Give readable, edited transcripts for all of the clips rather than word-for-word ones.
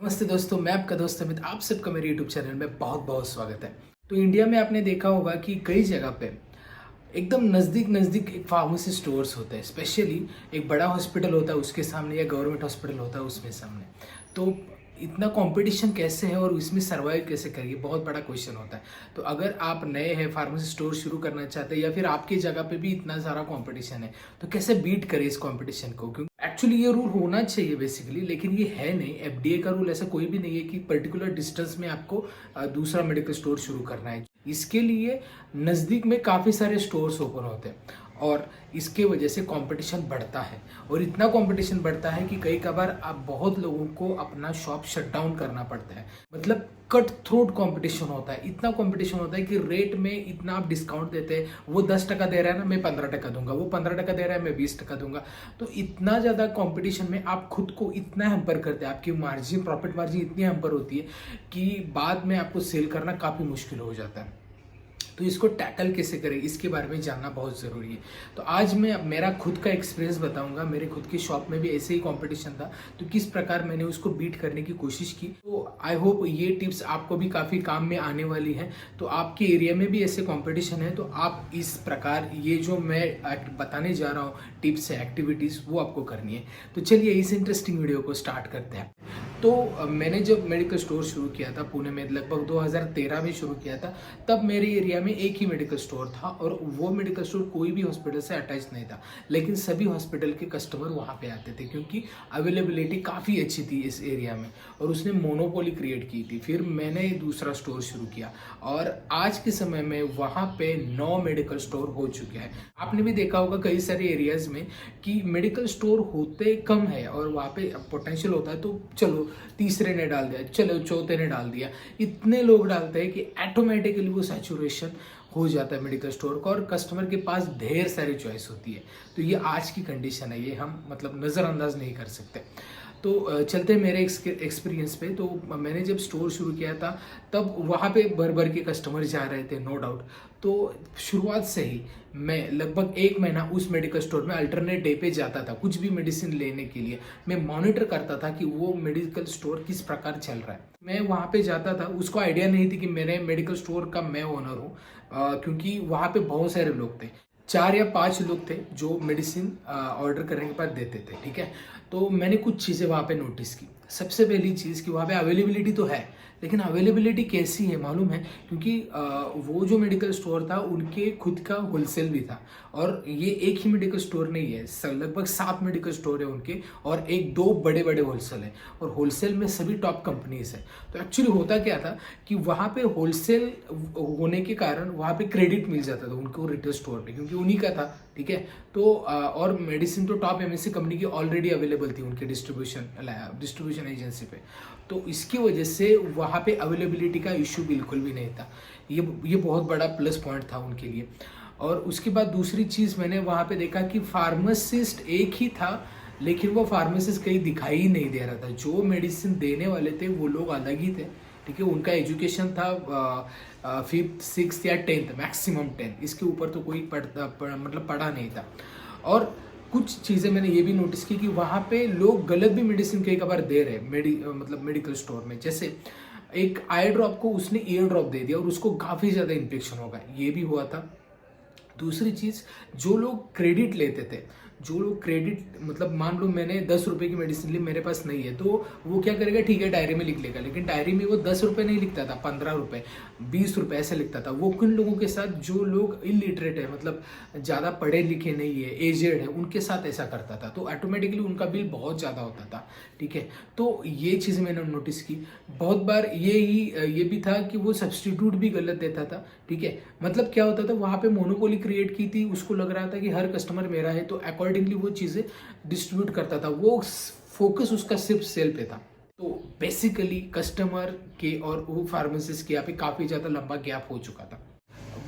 नमस्ते दोस्तों, मैं आपका दोस्त अमित। आप सबका मेरे यूट्यूब चैनल में बहुत बहुत स्वागत है। तो इंडिया में आपने देखा होगा कि कई जगह पे एकदम नज़दीक नज़दीक एक फार्मेसी स्टोर्स होते हैं। स्पेशली एक बड़ा हॉस्पिटल होता है उसके सामने या गवर्नमेंट हॉस्पिटल होता है उसमें सामने। तो इतना कंपटीशन कैसे है और इसमें सर्वाइव कैसे करिए, बहुत बड़ा क्वेश्चन होता है। तो अगर आप नए हैं, फार्मेसी स्टोर शुरू करना चाहते हैं या फिर आपकी जगह पे भी इतना सारा कंपटीशन है, तो कैसे बीट करें इस कंपटीशन को? क्योंकि एक्चुअली ये रूल होना चाहिए बेसिकली, लेकिन ये है नहीं। एफडीए का रूल ऐसा कोई भी नहीं है कि पर्टिकुलर डिस्टेंस में आपको दूसरा मेडिकल स्टोर शुरू करना है। इसके लिए नज़दीक में काफ़ी सारे स्टोर्स ओपन होते हैं और इसके वजह से कंपटीशन बढ़ता है। और इतना कंपटीशन बढ़ता है कि कई कबार आप बहुत लोगों को अपना शॉप शट डाउन करना पड़ता है। मतलब कट थ्रोट कंपटीशन होता है। इतना कंपटीशन होता है कि रेट में इतना आप डिस्काउंट देते हैं। वो 10% दे रहा है ना, मैं 15% दूंगा। वो 15% दे रहा है, मैं 20% दूंगा। तो इतना ज़्यादा कंपटीशन में आप खुद को इतना हैम्पर करते हैं, आपकी मार्जिन, प्रॉफिट मार्जिन इतनी हैम्पर होती है कि बाद में आपको सेल करना काफ़ी मुश्किल हो जाता है। तो इसको टैकल कैसे करें, इसके बारे में जानना बहुत ज़रूरी है। तो आज मैं मेरा खुद का एक्सपीरियंस बताऊंगा। मेरे खुद की शॉप में भी ऐसे ही कंपटीशन था, तो किस प्रकार मैंने उसको बीट करने की कोशिश की। तो आई होप ये टिप्स आपको भी काफ़ी काम में आने वाली हैं। तो आपके एरिया में भी ऐसे कंपटीशन है तो आप इस प्रकार ये जो मैं बताने जा रहा हूँ टिप्स है, एक्टिविटीज़, वो आपको करनी है। तो चलिए इस इंटरेस्टिंग वीडियो को स्टार्ट करते हैं। तो मैंने जब मेडिकल स्टोर शुरू किया था पुणे में, लगभग 2013 में शुरू किया था, तब मेरे एरिया में एक ही मेडिकल स्टोर था और वो मेडिकल स्टोर कोई भी हॉस्पिटल से अटैच नहीं था। लेकिन सभी हॉस्पिटल के कस्टमर वहाँ पे आते थे क्योंकि अवेलेबिलिटी काफ़ी अच्छी थी इस एरिया में और उसने मोनोपोली क्रिएट की थी। फिर मैंने दूसरा स्टोर शुरू किया और आज के समय में वहाँ पे 9 मेडिकल स्टोर हो चुके हैं। आपने भी देखा होगा कई सारे एरियाज में कि मेडिकल स्टोर होते कम है और वहाँ पे पोटेंशियल होता है, तो चलो तीसरे ने डाल दिया, चलो चौथे ने डाल दिया। इतने लोग डालते हैं कि ऑटोमेटिकली वो सैचुरेशन हो जाता है मेडिकल स्टोर का और कस्टमर के पास ढेर सारी चॉइस होती है। तो ये आज की कंडीशन है, ये हम मतलब नज़रअंदाज नहीं कर सकते। तो चलते हैं मेरे एक्सपीरियंस पे। तो मैंने जब स्टोर शुरू किया था तब वहाँ पे भर भर के कस्टमर जा रहे थे, नो डाउट। तो शुरुआत से ही मैं लगभग 1 महीना उस मेडिकल स्टोर में अल्टरनेट डे पे जाता था कुछ भी मेडिसिन लेने के लिए। मैं मॉनिटर करता था कि वो मेडिकल स्टोर किस प्रकार चल रहा है। मैं वहाँ पे जाता था, उसको आइडिया नहीं थी कि मेरे मेडिकल स्टोर का मैं ओनर हूँ, क्योंकि वहाँ पे बहुत सारे लोग थे। 4 या 5 लोग थे जो मेडिसिन ऑर्डर करने के बाद देते थे, ठीक है। तो मैंने कुछ चीज़ें वहाँ पे नोटिस की। सबसे पहली चीज़ कि वहाँ पे अवेलेबिलिटी तो है, लेकिन अवेलेबिलिटी कैसी है मालूम है? क्योंकि वो जो मेडिकल स्टोर था उनके खुद का होलसेल भी था और ये एक ही मेडिकल स्टोर नहीं है, लगभग 7 मेडिकल स्टोर है उनके और 1-2 बड़े बड़े होलसेल है और होलसेल में सभी टॉप कंपनीज है। तो एक्चुअली होता क्या था कि वहाँ पे होलसेल होने के कारण वहाँ पे क्रेडिट मिल जाता था उनको रिटेल स्टोर पे, क्योंकि उन्हीं का था, ठीक है। तो और मेडिसिन तो टॉप एमएनसी कंपनी की ऑलरेडी अवेलेबल थी उनके डिस्ट्रीब्यूशन एजेंसी पे। तो इसकी वजह से वहाँ पे अवेलेबिलिटी का इशू बिल्कुल भी नहीं था। ये बहुत बड़ा प्लस पॉइंट था उनके लिए। और उसके बाद दूसरी चीज़ मैंने वहाँ पे देखा कि फार्मासिस्ट एक ही था, लेकिन वो फार्मासिस्ट कहीं दिखाई ही नहीं दे रहा था। जो मेडिसिन देने वाले थे वो लोग अलग ही थे, ठीक है। उनका एजुकेशन था 5th 6th या 10th, मैक्सिमम 10, इसके ऊपर तो कोई मतलब पढ़ा नहीं था। और कुछ चीज़ें मैंने ये भी नोटिस की कि वहाँ पे लोग गलत भी मेडिसिन कई कबार दे रहे मतलब मेडिकल स्टोर में। जैसे एक आई ड्रॉप को उसने ईयर ड्रॉप दे दिया और उसको काफ़ी ज़्यादा इन्फेक्शन होगा, ये भी हुआ था। दूसरी चीज़, जो लोग क्रेडिट लेते थे, जो लोग क्रेडिट मतलब मान लो मैंने 10 रुपये की मेडिसिन ली, मेरे पास नहीं है, तो वो क्या करेगा, ठीक है डायरी में लिख लेगा, लेकिन डायरी में वो 10 रुपये नहीं लिखता था, 15 रुपये, 20 रुपये ऐसे लिखता था। वो किन लोगों के साथ, जो लोग इलिटरेट है, मतलब ज़्यादा पढ़े लिखे नहीं है, एजेड है, उनके साथ ऐसा करता था। तो ऑटोमेटिकली उनका बिल बहुत ज़्यादा होता था, ठीक है। तो ये चीज़ मैंने नोटिस की। बहुत बार ये भी था कि वो सब्सटीट्यूट भी गलत देता था, ठीक है। मतलब क्या होता था, वहाँ पे मोनोपोली क्रिएट की थी, उसको लग रहा था कि हर कस्टमर मेरा है, तो अकॉर्डिंगली वो चीज़ें डिस्ट्रीब्यूट करता था। वो फोकस उसका सिर्फ सेल पे था। तो बेसिकली कस्टमर के और वो फार्मासिस्ट के यहाँ पे काफ़ी ज़्यादा लंबा गैप हो चुका था।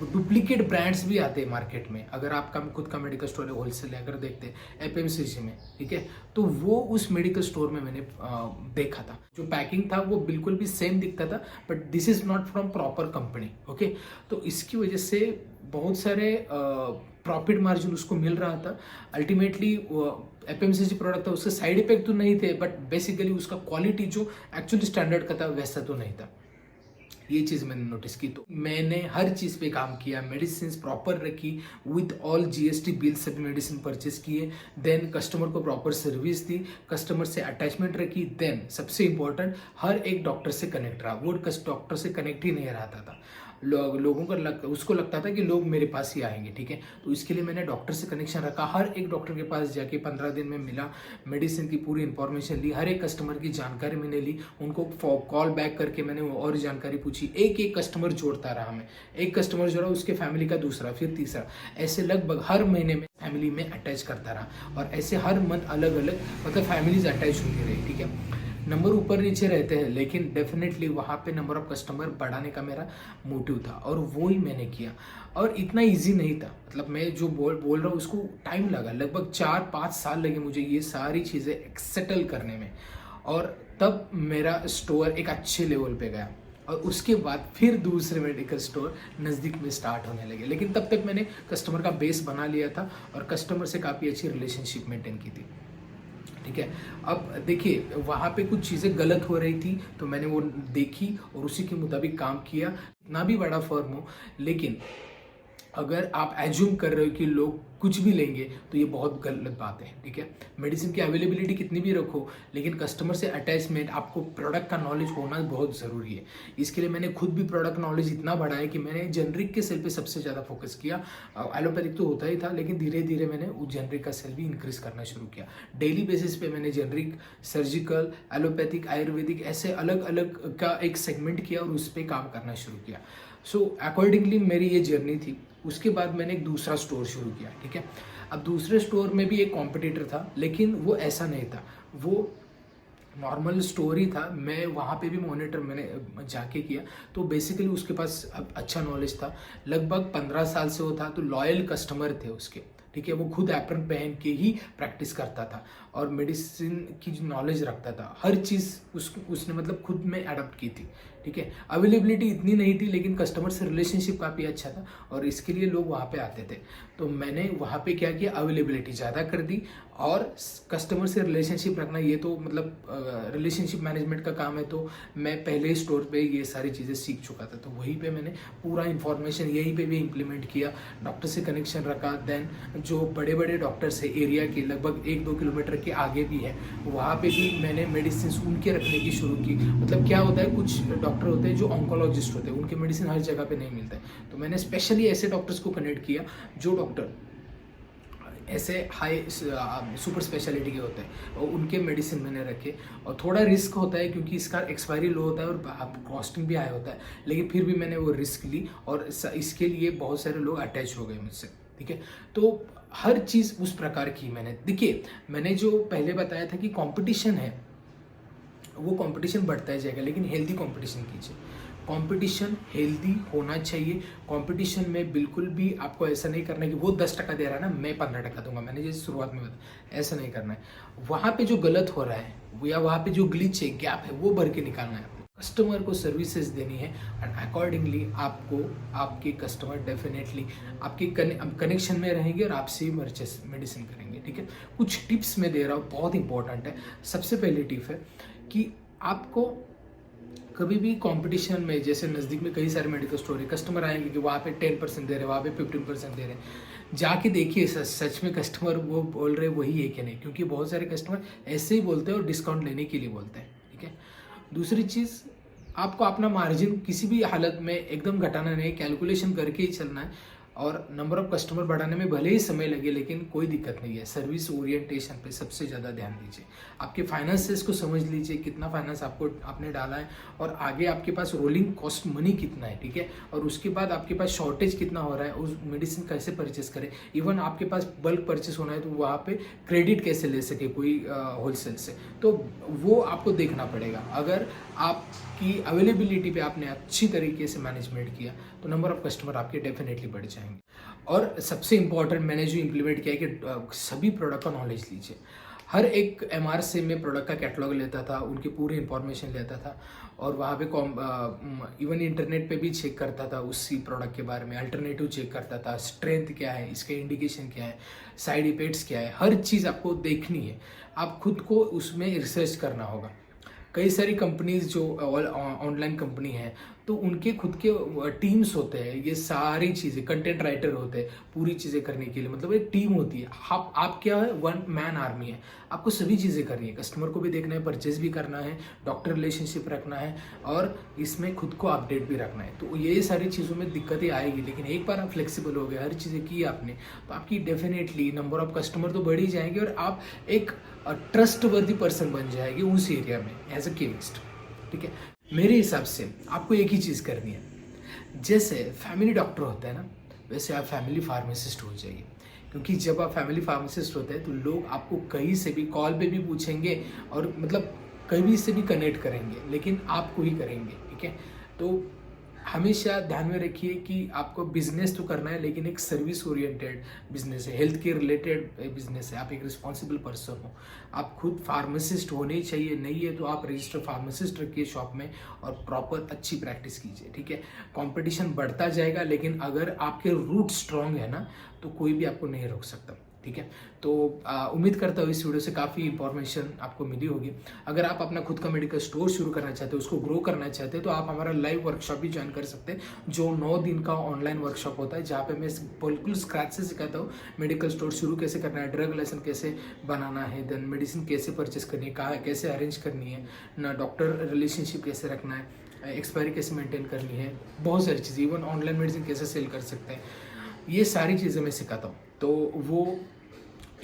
डुप्लीकेट ब्रांड्स भी आते हैं मार्केट में। अगर आपका खुद का मेडिकल स्टोर है, होलसेल है, अगर देखते हैं एफएमसीजी में, ठीक है, तो वो उस मेडिकल स्टोर में मैंने देखा था। जो पैकिंग था वो बिल्कुल भी सेम दिखता था, but this is not from proper company, okay. तो इसकी वजह से बहुत सारे प्रॉफिट मार्जिन उसको मिल रहा था। अल्टीमेटली एफएमसीजी प्रोडक्ट था, उसके साइड इफेक्ट तो नहीं थे, बट बेसिकली उसका क्वालिटी जो एक्चुअली स्टैंडर्ड का था वैसा तो नहीं था। ये चीज़ मैंने नोटिस की, तो मैंने हर चीज़ पे काम किया, मेडिसिन प्रॉपर रखी विथ ऑल जीएसटी बिल, सभी मेडिसिन परचेस किए, देन कस्टमर को प्रॉपर सर्विस दी, कस्टमर से अटैचमेंट रखी, देन सबसे इंपॉर्टेंट हर एक डॉक्टर से कनेक्ट रहा। वो डॉक्टर से कनेक्ट ही नहीं रहता था, लोगों को उसको लगता था कि लोग मेरे पास ही आएंगे, ठीक है। तो इसके लिए मैंने डॉक्टर से कनेक्शन रखा, हर एक डॉक्टर के पास जाके 15 दिन में मिला, मेडिसिन की पूरी इंफॉर्मेशन ली, हर एक कस्टमर की जानकारी मैंने ली, उनको कॉल बैक करके मैंने और जानकारी पूछी, एक एक कस्टमर जोड़ता रहा मैं, एक कस्टमर जोड़ा उसके फैमिली का दूसरा, फिर तीसरा, ऐसे लगभग हर महीने में फैमिली में अटैच करता रहा, और ऐसे हर मंथ अलग अलग मतलब फैमिलीज अटैच होती रही, ठीक है। नंबर ऊपर नीचे रहते हैं, लेकिन डेफिनेटली वहाँ पे नंबर ऑफ कस्टमर बढ़ाने का मेरा मोटिव था, और वो ही मैंने किया। और इतना इजी नहीं था, मतलब मैं जो बोल रहा हूँ उसको टाइम लगा, लगभग 4-5 साल लगे मुझे ये सारी चीज़ें सेटल करने में, और तब मेरा स्टोर एक अच्छे लेवल पे गया। और उसके बाद फिर दूसरे मेडिकल स्टोर नज़दीक में स्टार्ट होने लगे, लेकिन तब तक मैंने कस्टमर का बेस बना लिया था और कस्टमर से काफ़ी अच्छी रिलेशनशिप मेंटेन की थी, ठीक है। अब देखिए वहाँ पे कुछ चीज़ें गलत हो रही थी, तो मैंने वो देखी और उसी के मुताबिक काम किया। ना भी बड़ा फर्म हो, लेकिन अगर आप एज्यूम कर रहे हो कि लोग कुछ भी लेंगे तो ये बहुत गलत बात है, ठीक है। मेडिसिन की अवेलेबिलिटी कितनी भी रखो, लेकिन कस्टमर से अटैचमेंट, आपको प्रोडक्ट का नॉलेज होना बहुत ज़रूरी है। इसके लिए मैंने खुद भी प्रोडक्ट नॉलेज इतना बढ़ाया कि मैंने जेनरिक के सेल पे सबसे ज़्यादा फोकस किया। एलोपैथिक तो होता ही था, लेकिन धीरे धीरे मैंने उस जेनरिक का सेल भी इंक्रीज करना शुरू किया। डेली बेसिस पे मैंने जेनरिक, सर्जिकल, एलोपैथिक, आयुर्वेदिक ऐसे अलग अलग का एक सेगमेंट किया और उस पर काम करना शुरू किया। सो अकॉर्डिंगली मेरी ये जर्नी थी। उसके बाद मैंने एक दूसरा स्टोर शुरू किया, ठीक है। अब दूसरे स्टोर में भी एक कॉम्पिटिटर था, लेकिन वो ऐसा नहीं था, वो नॉर्मल स्टोर ही था। मैं वहाँ पे भी मॉनिटर मैंने जाके किया, तो बेसिकली उसके पास अच्छा नॉलेज था, लगभग 15 साल से वो था, तो लॉयल कस्टमर थे उसके, ठीक है। वो खुद एप्रन पहन के ही प्रैक्टिस करता था और मेडिसिन की नॉलेज रखता था, हर चीज़ उसने मतलब खुद में अडॉप्ट की थी, ठीक है। अवेलेबिलिटी इतनी नहीं थी, लेकिन कस्टमर से रिलेशनशिप काफ़ी अच्छा था और इसके लिए लोग वहाँ पे आते थे। तो मैंने वहाँ पे क्या किया, अवेलेबिलिटी ज़्यादा कर दी, और कस्टमर से रिलेशनशिप रखना ये तो मतलब रिलेशनशिप मैनेजमेंट का काम है, तो मैं पहले स्टोर पे ये सारी चीज़ें सीख चुका था, तो वहीं पे मैंने पूरा इन्फॉर्मेशन यहीं पे भी इम्प्लीमेंट किया, डॉक्टर से कनेक्शन रखा। देन जो बड़े बड़े डॉक्टर्स है एरिया के, लगभग 1-2 किलोमीटर के आगे भी है, वहाँ पे भी मैंने मेडिसिन उनके रखने की शुरू की। मतलब क्या होता है, कुछ डॉक्टर होते हैं जो ऑन्कोलॉजिस्ट होते हैं, उनके मेडिसिन हर जगह पे नहीं मिलता है, तो मैंने स्पेशली ऐसे डॉक्टर्स को कनेक्ट किया जो डॉक्टर ऐसे हाई सुपर स्पेशलिटी के होते हैं, और उनके मेडिसिन मैंने रखे। और थोड़ा रिस्क होता है क्योंकि इसका एक्सपायरी लो होता है और कॉस्टिंग भी हाई होता है, लेकिन फिर भी मैंने वो रिस्क ली और इसके लिए बहुत सारे लोग अटैच हो गए मुझसे, ठीक है। तो हर चीज़ उस प्रकार की मैंने, देखिए मैंने जो पहले बताया था कि कंपटीशन है, वो कंपटीशन बढ़ता ही जाएगा, लेकिन हेल्दी कंपटीशन कीजिए। कंपटीशन हेल्दी होना चाहिए। कंपटीशन में बिल्कुल भी आपको ऐसा नहीं करना है कि वो 10% दे रहा है ना, मैं 15% दूंगा, मैंने जैसे शुरुआत में बताया, ऐसा नहीं करना है। वहाँ पे जो गलत हो रहा है या वहाँ पे जो ग्लिच है, गैप है, वो भर के निकालना है। कस्टमर को सर्विसेज देनी है एंड अकॉर्डिंगली आपको आपके कस्टमर डेफिनेटली आपके कनेक्शन में रहेंगे और आपसे ही मेडिसिन करेंगे, ठीक है। कुछ टिप्स मैं दे रहा हूँ, बहुत इंपॉर्टेंट है। सबसे पहली टिप है कि आपको कभी भी कंपटीशन में, जैसे नज़दीक में कई सारे मेडिकल स्टोर है, कस्टमर आएंगे कि वहाँ पे 10% दे रहे हैं, वहाँ पे 15% दे रहे हैं, जाके देखिए सच में कस्टमर वो बोल रहे वही है कि नहीं, क्योंकि बहुत सारे कस्टमर ऐसे ही बोलते हैं और डिस्काउंट लेने के लिए बोलते हैं, ठीक है। दूसरी चीज़, आपको अपना मार्जिन किसी भी हालत में एकदम घटाना नहीं, कैलकुलेशन करके ही चलना है। और नंबर ऑफ कस्टमर बढ़ाने में भले ही समय लगे, लेकिन कोई दिक्कत नहीं है। सर्विस ओरिएंटेशन पे सबसे ज़्यादा ध्यान दीजिए। आपके फाइनेंसेस को समझ लीजिए, कितना फाइनेंस आपने डाला है और आगे आपके पास रोलिंग कॉस्ट मनी कितना है, ठीक है। और उसके बाद आपके पास शॉर्टेज कितना हो रहा है, उस मेडिसिन कैसे परचेस करें। इवन आपके पास बल्क परचेस होना है तो वहाँ पे क्रेडिट कैसे ले सके कोई होलसेल से, तो वो आपको देखना पड़ेगा। अगर आपकी अवेलेबिलिटी पे आपने अच्छी तरीके से मैनेजमेंट किया तो नंबर ऑफ कस्टमर आपके डेफिनेटली बढ़ जाएंगे। और सबसे इम्पॉर्टेंट मैंने जो इम्प्लीमेंट किया है कि सभी प्रोडक्ट का नॉलेज लीजिए। हर एक MRC में प्रोडक्ट का कैटलॉग लेता था, उनकी पूरी इंफॉर्मेशन लेता था और वहाँ पे इवन इंटरनेट पे भी चेक करता था उसी प्रोडक्ट के बारे में, अल्टरनेटिव चेक करता था, स्ट्रेंथ क्या है, इसके इंडिकेशन क्या है, साइड इफेक्ट्स क्या है, हर चीज़ आपको देखनी है। आप खुद को उसमें रिसर्च करना होगा। कई सारी कंपनीज जो ऑनलाइन कंपनी है तो उनके खुद के टीम्स होते हैं, ये सारी चीज़ें कंटेंट राइटर होते हैं पूरी चीज़ें करने के लिए, मतलब एक टीम होती है। आप क्या है, वन मैन आर्मी है, आपको सभी चीज़ें करनी है, कस्टमर को भी देखना है, परचेज भी करना है, डॉक्टर रिलेशनशिप रखना है और इसमें खुद को अपडेट भी रखना है। तो ये सारी चीज़ों में दिक्कतें आएगी, लेकिन एक बार आप फ्लेक्सिबल हो गए, हर चीज़ें की आपने, तो आपकी डेफिनेटली नंबर ऑफ कस्टमर तो बढ़ ही जाएंगे और आप एक ट्रस्ट वर्दी पर्सन बन जाएगी उस एरिया में एज अ केमिस्ट। ठीक है, मेरे हिसाब से आपको एक ही चीज़ करनी है, जैसे फैमिली डॉक्टर होता है ना, वैसे आप फैमिली फार्मासिस्ट हो जाइए। क्योंकि जब आप फैमिली फार्मासिस्ट होते हैं तो लोग आपको कहीं से भी कॉल पे भी पूछेंगे और मतलब कहीं से भी कनेक्ट करेंगे, लेकिन आपको ही करेंगे। ठीक है, तो हमेशा ध्यान में रखिए कि आपको बिजनेस तो करना है, लेकिन एक सर्विस ओरिएंटेड बिजनेस है, हेल्थ केयर रिलेटेड बिजनेस है, आप एक रिस्पॉन्सिबल पर्सन हो। आप खुद फार्मासिस्ट होने ही चाहिए, नहीं है तो आप रजिस्टर फार्मासिस्ट रखिए शॉप में और प्रॉपर अच्छी प्रैक्टिस कीजिए। ठीक है, कंपटीशन बढ़ता जाएगा, लेकिन अगर आपके रूट स्ट्रांग है ना तो कोई भी आपको नहीं रोक सकता। ठीक है, तो उम्मीद करता हूँ इस वीडियो से काफ़ी इंफॉर्मेशन आपको मिली होगी। अगर आप अपना खुद का मेडिकल स्टोर शुरू करना चाहते हो, उसको ग्रो करना चाहते हैं, तो आप हमारा लाइव वर्कशॉप भी ज्वाइन कर सकते हैं, जो 9 दिन का ऑनलाइन वर्कशॉप होता है, जहाँ पे मैं बिल्कुल स्क्रैच से सिखाता हूँ मेडिकल स्टोर शुरू कैसे करना है, ड्रग लाइसेंस कैसे बनाना है, देन मेडिसिन कैसे परचेस करनी है, कहाँ कैसे अरेंज करनी है ना, डॉक्टर रिलेशनशिप कैसे रखना है, एक्सपायरी कैसे मेंटेन करनी है, बहुत सारी चीज़ें, इवन ऑनलाइन मेडिसिन कैसे सेल कर सकते हैं, ये सारी चीज़ें मैं सिखाता हूँ। तो वो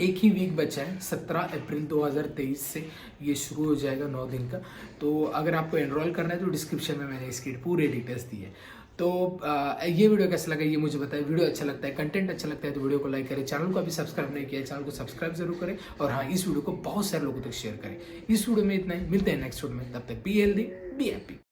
एक ही वीक बचा है, 17 अप्रैल 2023 से ये शुरू हो जाएगा 9 दिन का। तो अगर आपको एनरोल करना है तो डिस्क्रिप्शन में मैंने इसकी पूरे डिटेल्स दी है। तो ये वीडियो कैसा लगा ये मुझे बताएं। वीडियो अच्छा लगता है, कंटेंट अच्छा लगता है तो वीडियो को लाइक करें, चैनल को अभी सब्सक्राइब नहीं किया है चैनल को सब्सक्राइब जरूर करें और हाँ, इस वीडियो को बहुत सारे लोगों तक शेयर करें। इस वीडियो में इतना ही, मिलते हैं नेक्स्ट वीडियो में, तब तक बी हेल्दी बी हैप्पी।